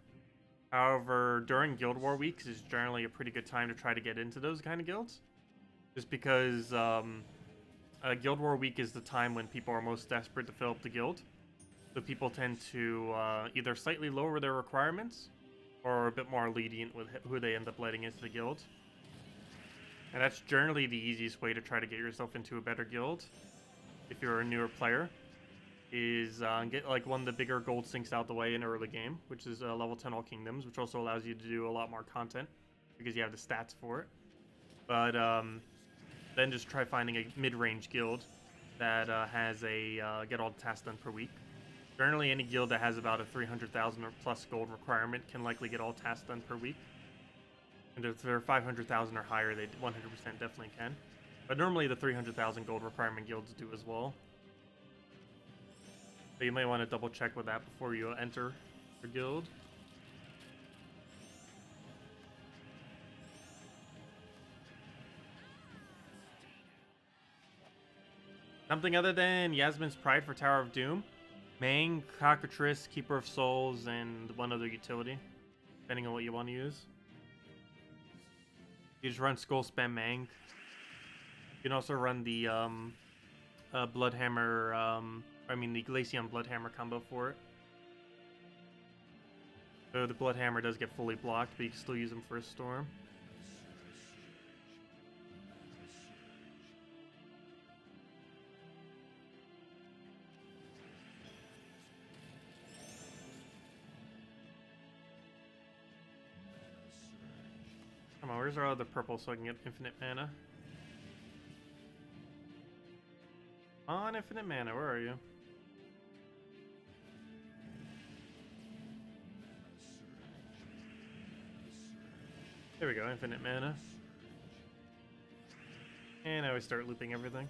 However, during Guild War weeks is generally a pretty good time to try to get into those kind of guilds. Just because Guild War week is the time when people are most desperate to fill up the guild. So people tend to either slightly lower their requirements or a bit more lenient with who they end up letting into the guild. And that's generally the easiest way to try to get yourself into a better guild, if you're a newer player, is get like one of the bigger gold sinks out the way in early game, which is level 10 All Kingdoms, which also allows you to do a lot more content, because you have the stats for it. But then just try finding a mid-range guild that has a get all the tasks done per week. Generally, any guild that has about a 300,000 or plus gold requirement can likely get all tasks done per week. And if they're 500,000 or higher, they 100% definitely can. But normally the 300,000 gold requirement guilds do as well. So you may want to double check with that before you enter your guild. Something other than Yasmin's Pride for Tower of Doom. Mang, Cockatrice, Keeper of Souls, and one other utility, depending on what you want to use. You just run Skull Spam Mang. You can also run the Bloodhammer, the Glaceon Bloodhammer combo for it. So the Bloodhammer does get fully blocked, but you can still use them for a storm. Come on, where's our other purple so I can get infinite mana? On infinite mana, where are you? There we go, infinite mana. And now we start looping everything.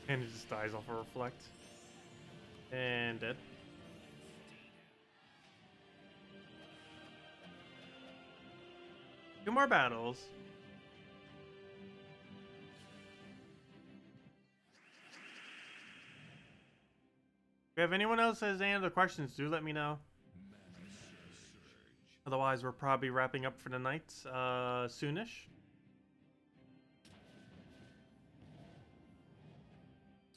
And it just dies off a reflect. And dead. Two more battles. If you have anyone else has any other questions, do let me know. Otherwise, we're probably wrapping up for the night soonish.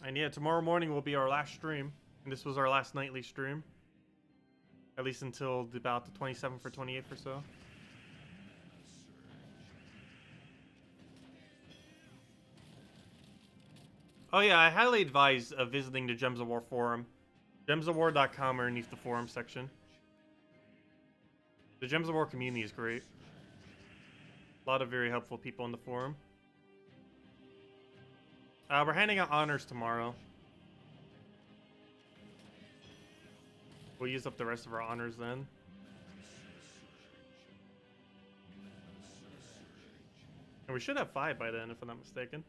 And yeah, tomorrow morning will be our last stream. And this was our last nightly stream. At least until about the 27th or 28th or so. Oh yeah, I highly advise visiting the Gems of War forum. gemsofwar.com underneath the forum section. The Gems of War community is great. A lot of very helpful people in the forum. We're handing out honors tomorrow. We'll use up the rest of our honors then. And we should have 5 by then, if I'm not mistaken.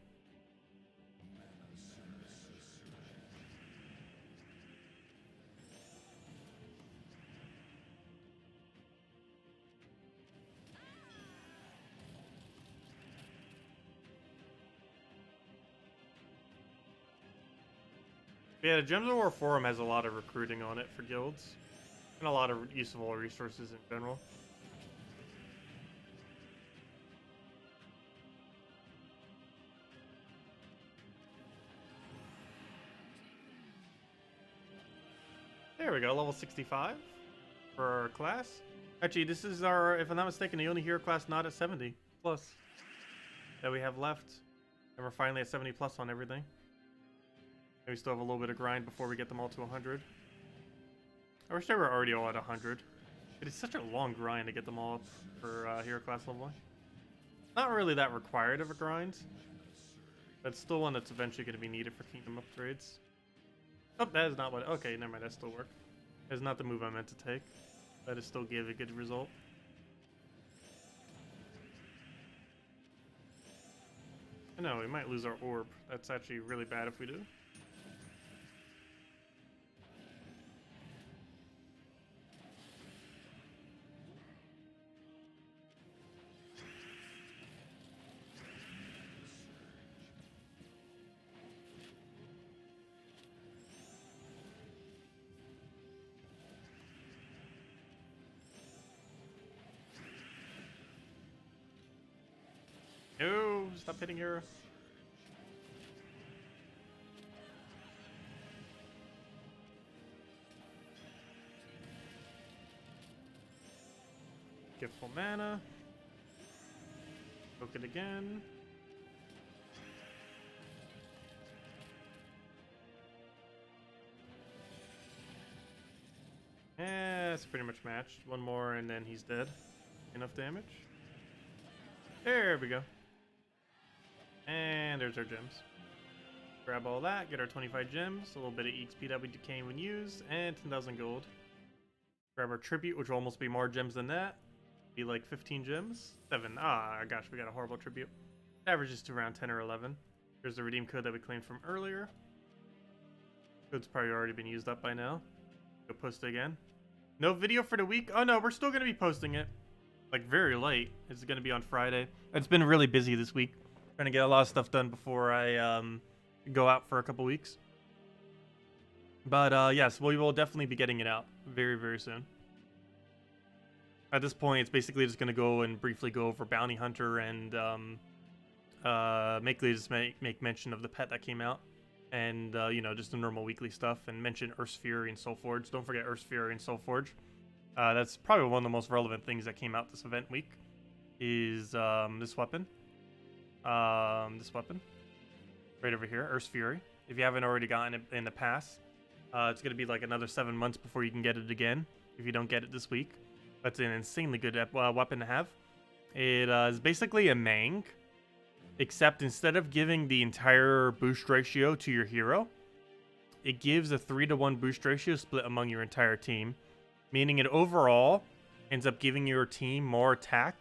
Yeah, the Gems of War forum has a lot of recruiting on it for guilds. And a lot of useful resources in general. There we go, level 65 for our class. Actually, this is our, if I'm not mistaken, the only hero class not at 70 plus that we have left. And we're finally at 70 plus on everything. And we still have a little bit of grind before we get them all to 100. I wish they were already all at 100. It is such a long grind to get them all up for hero class leveling. Not really that required of a grind. But it's still one that's eventually going to be needed for kingdom upgrades. Oh, that is not what... Okay, never mind, that still worked. That's not the move I meant to take. That is still gave a good result. I know, we might lose our orb. That's actually really bad if we do. No, stop hitting her. Get full mana. Poke it again. It's pretty much matched. One more and then he's dead. Enough damage. There we go. And there's our gems. Grab all that, get our 25 gems, a little bit of EXP decay when used, and 10,000 gold. Grab our tribute, which will almost be more gems than that. Be like 15 gems. 7. Ah, gosh, we got a horrible tribute. Averages to around 10 or 11. There's the redeem code that we claimed from earlier. Code's probably already been used up by now. Go post it again. No video for the week? Oh no, we're still going to be posting it. Like very late. It's going to be on Friday. It's been really busy this week. Trying to get a lot of stuff done before I go out for a couple weeks. But yes, we will definitely be getting it out very, very soon. At this point, it's basically just going to go and briefly go over Bounty Hunter and just make mention of the pet that came out. And, you know, just the normal weekly stuff. And mention Earth's Fury and Soulforge. Don't forget Earth's Fury and Soulforge. That's probably one of the most relevant things that came out this event week. Is this weapon. This weapon. Right over here. Earth's Fury. If you haven't already gotten it in the past. It's going to be like another 7 months before you can get it again. If you don't get it this week. That's an insanely good weapon to have. It is basically a Mang. Except instead of giving the entire boost ratio to your hero, it gives a 3-to-1 boost ratio split among your entire team. Meaning it overall ends up giving your team more attack